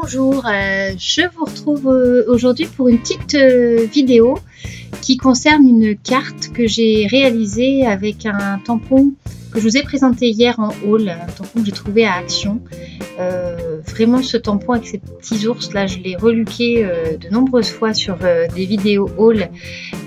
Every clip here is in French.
Bonjour, je vous retrouve aujourd'hui pour une petite vidéo qui concerne une carte que j'ai réalisée avec un tampon que je vous ai présenté hier en haul, un tampon que j'ai trouvé à Action. Vraiment ce tampon avec ces petits ours là, je l'ai reluqué de nombreuses fois sur des vidéos haul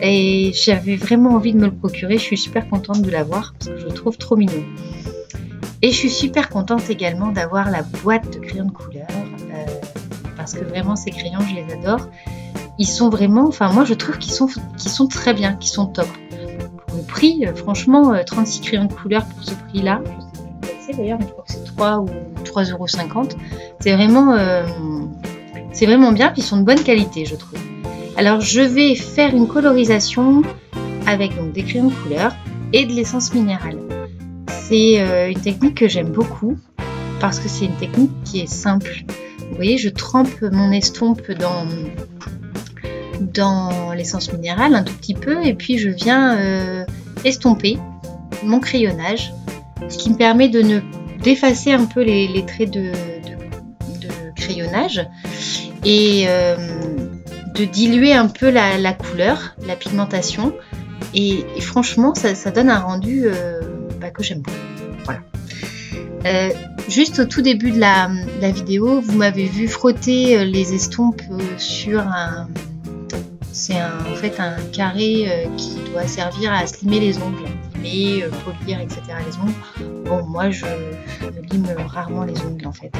et j'avais vraiment envie de me le procurer. Je suis super contente de l'avoir parce que je le trouve trop mignon. Et je suis super contente également d'avoir la boîte de crayons de couleur parce que vraiment ces crayons je les adore. Ils sont vraiment, enfin moi je trouve qu'ils sont très bien, qu'ils sont top. Pour le prix, franchement 36 crayons de couleur pour ce prix là, je sais plus c'est d'ailleurs, mais je crois que c'est 3 ou 3,50 €. C'est vraiment bien, puis ils sont de bonne qualité je trouve. Alors je vais faire une colorisation avec donc des crayons de couleur et de l'essence minérale. C'est une technique que j'aime beaucoup parce que c'est une technique qui est simple. Vous voyez, je trempe mon estompe dans l'essence minérale un tout petit peu et puis je viens estomper mon crayonnage, ce qui me permet d'effacer un peu les traits de crayonnage et de diluer un peu la couleur, la pigmentation et franchement ça donne un rendu que j'aime beaucoup. Voilà. Juste au tout début de la vidéo, vous m'avez vu frotter les estompes sur en fait un carré qui doit servir à slimer les ongles, limer, polir, etc. les ongles. Bon, moi je me lime rarement les ongles en fait.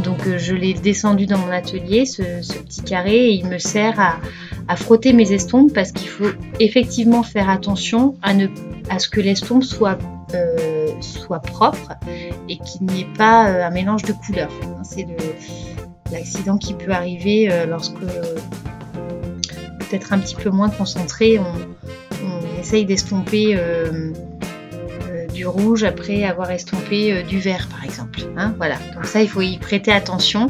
Donc je l'ai descendu dans mon atelier, ce petit carré, et il me sert à frotter mes estompes parce qu'il faut effectivement faire attention à ce que l'estompe soit propre et qu'il n'y ait pas un mélange de couleurs. C'est l'accident qui peut arriver lorsque peut-être un petit peu moins concentré, on essaye d'estomper du rouge après avoir estompé du vert par exemple. Voilà, donc ça il faut y prêter attention.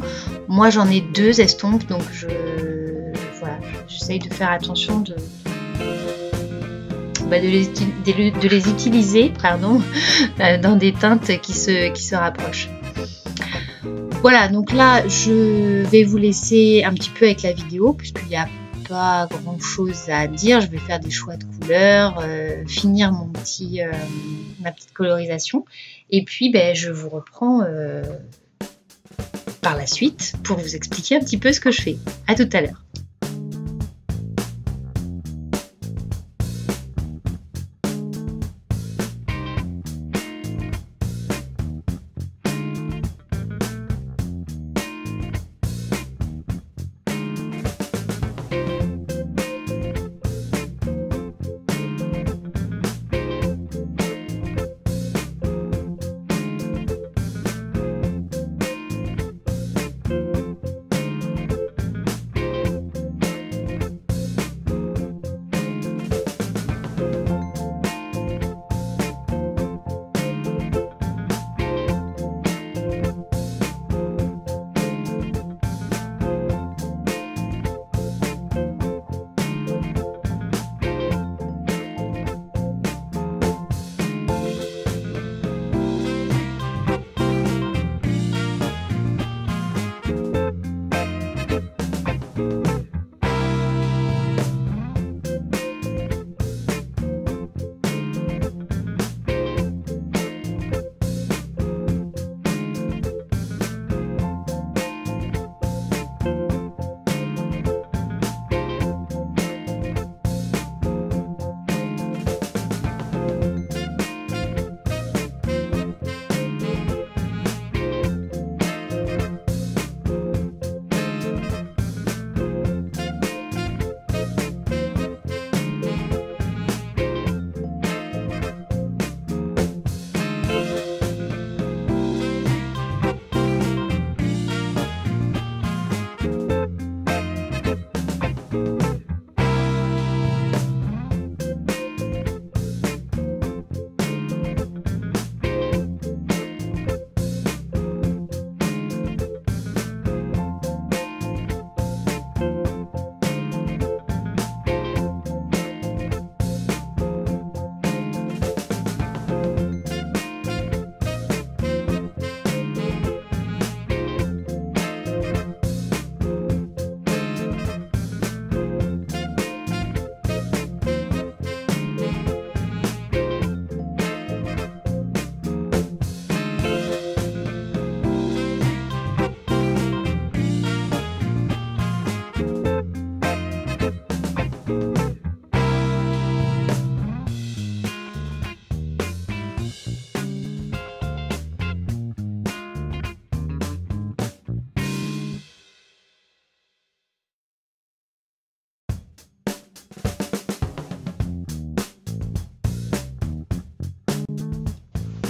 Moi j'en ai 2 estompes, donc j'essaye de faire attention de les utiliser dans des teintes qui se rapprochent. Voilà, donc là je vais vous laisser un petit peu avec la vidéo puisqu'il n'y a pas grand chose à dire. Je vais faire des choix de couleurs, finir ma petite colorisation et puis je vous reprends par la suite pour vous expliquer un petit peu ce que je fais. À tout à l'heure.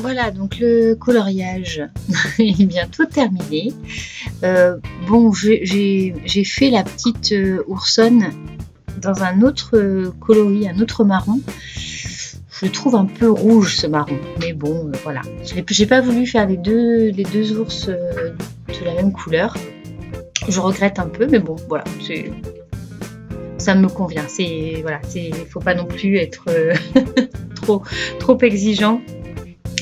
Voilà, donc le coloriage est bientôt terminé. Bon, j'ai fait la petite oursonne dans un autre coloris, un autre marron. Je le trouve un peu rouge ce marron, mais bon, voilà. J'ai pas voulu faire les deux ours de la même couleur. Je regrette un peu, mais bon, voilà, ça me convient. Voilà, faut pas non plus être trop exigeant.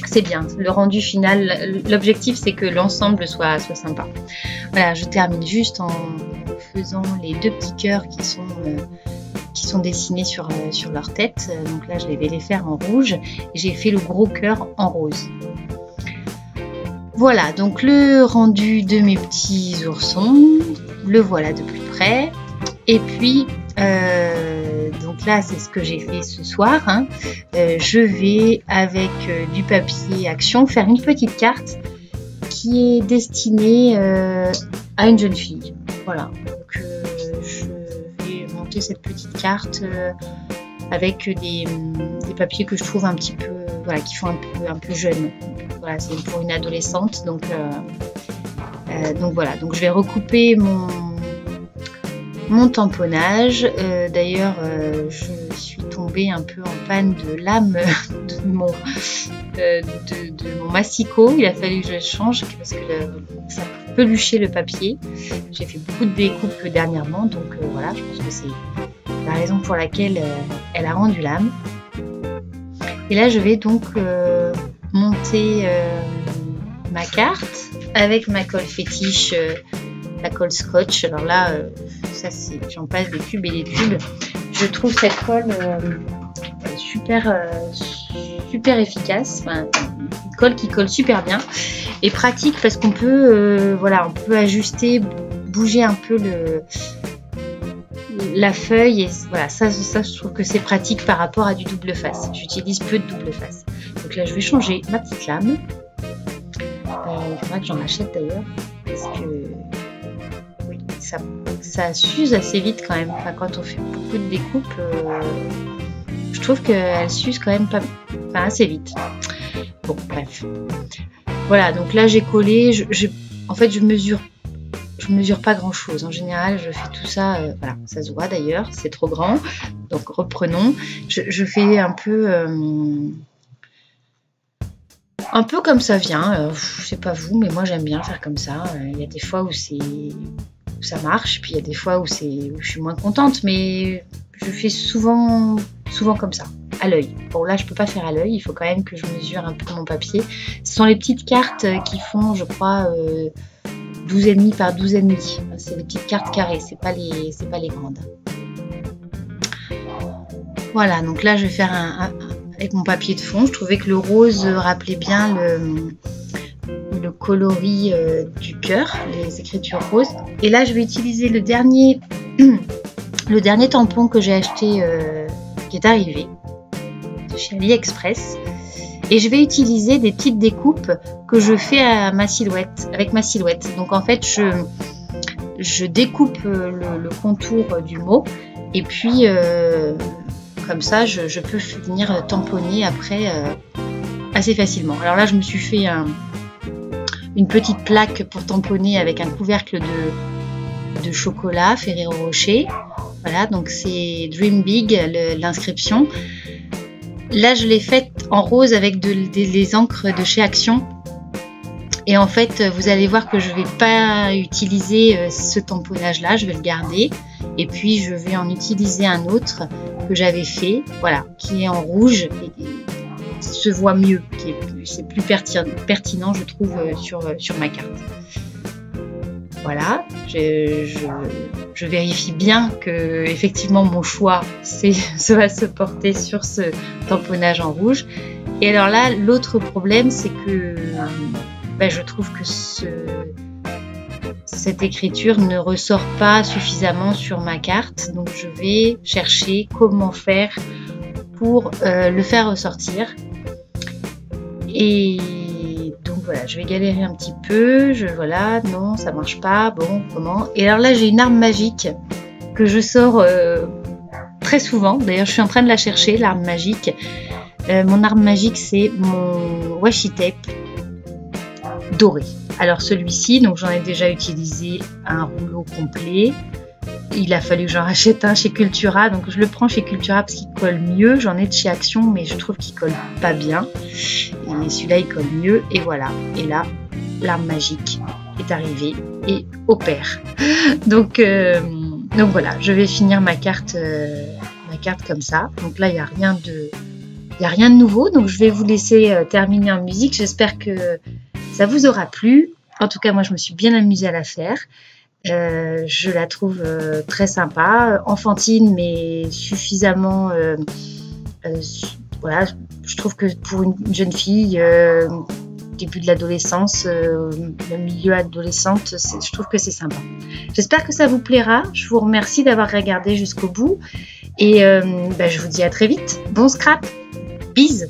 C'est bien, le rendu final, l'objectif c'est que l'ensemble soit sympa. Voilà, je termine juste en faisant les deux petits cœurs qui sont dessinés sur leur tête. Donc là je vais les faire en rouge et j'ai fait le gros cœur en rose. Voilà, donc le rendu de mes petits oursons, le voilà de plus près. Et puis, donc là, c'est ce que j'ai fait ce soir. Hein. Je vais, avec du papier action, faire une petite carte qui est destinée à une jeune fille. Voilà, donc je vais monter cette petite carte avec des papiers que je trouve un petit peu, voilà, qui font un peu jeune. Voilà, c'est pour une adolescente. Donc voilà, donc je vais recouper mon tamponnage. D'ailleurs, je suis tombée un peu en panne de lame de mon massicot. Il a fallu que je le change parce que ça peluchait le papier. J'ai fait beaucoup de découpes dernièrement, donc voilà, je pense que c'est la raison pour laquelle elle a rendu l'âme. Et là, je vais donc monter ma carte avec ma colle fétiche, la colle scotch. Alors là, ça c'est, j'en passe des tubes et des tubes. Je trouve cette colle super efficace. Enfin, une colle qui colle super bien et pratique parce qu'on peut, voilà, on peut ajuster, bouger un peu la feuille et voilà, ça je trouve que c'est pratique par rapport à du double face. J'utilise peu de double face. Donc là, je vais changer ma petite lame. Il faudra que j'en achète d'ailleurs parce que oui, ça s'use assez vite quand même. Enfin, quand on fait beaucoup de découpes, je trouve qu'elle s'use quand même assez vite. Bon, bref. Voilà, donc là j'ai collé. En fait, je mesure pas grand chose. En général, je fais tout ça. Voilà, ça se voit d'ailleurs. C'est trop grand. Donc reprenons. Je fais un peu comme ça vient. Je sais pas vous, mais moi j'aime bien faire comme ça. Il y a des fois où ça marche, puis il y a des fois où je suis moins contente, mais je fais souvent comme ça, à l'œil. Bon là je peux pas faire à l'œil, il faut quand même que je mesure un peu mon papier. Ce sont les petites cartes qui font, je crois, 12,5 par 12,5. C'est les petites cartes carrées, c'est pas les grandes. Voilà, donc là je vais faire avec mon papier de fond. Je trouvais que le rose rappelait bien le coloris du cœur, les écritures roses. Et là je vais utiliser le dernier tampon que j'ai acheté, qui est arrivé de chez AliExpress. Et je vais utiliser des petites découpes que je fais avec ma silhouette. Donc en fait, je découpe le contour du mot et puis comme ça, je peux venir tamponner après assez facilement. Alors là, je me suis fait une petite plaque pour tamponner avec un couvercle de chocolat Ferrero Rocher. Voilà, donc c'est Dream Big, l'inscription. Là, je l'ai faite en rose avec des encres de chez Action. Et en fait, vous allez voir que je ne vais pas utiliser ce tamponnage-là, je vais le garder. Et puis, je vais en utiliser un autre que j'avais fait, voilà, qui est en rouge et qui se voit mieux, c'est plus pertinent, je trouve, sur ma carte. Voilà, je vérifie bien que effectivement mon choix va se porter sur ce tamponnage en rouge. Et alors là, l'autre problème, c'est que je trouve que cette écriture ne ressort pas suffisamment sur ma carte. Donc je vais chercher comment faire pour le faire ressortir. Et donc voilà, je vais galérer un petit peu. Voilà, non, ça marche pas. Bon, comment? Et alors là, j'ai une arme magique que je sors très souvent. D'ailleurs, je suis en train de la chercher, l'arme magique. Mon arme magique, c'est mon washi tape doré. Alors celui-ci, donc j'en ai déjà utilisé un rouleau complet. Il a fallu que j'en rachète un chez Cultura, donc je le prends chez Cultura parce qu'il colle mieux. J'en ai de chez Action, mais je trouve qu'il colle pas bien. Et celui-là, il colle mieux. Et voilà. Et là, l'arme magique est arrivée et opère. Donc voilà, je vais finir ma carte comme ça. Donc là, il n'y a rien de nouveau. Donc je vais vous laisser terminer en musique. J'espère que ça vous aura plu. En tout cas, moi, je me suis bien amusée à la faire. Je la trouve très sympa, enfantine, mais suffisamment... voilà, je trouve que pour une jeune fille, début de l'adolescence, le milieu adolescente, je trouve que c'est sympa. J'espère que ça vous plaira. Je vous remercie d'avoir regardé jusqu'au bout. Et je vous dis à très vite. Bon scrap. Bisous.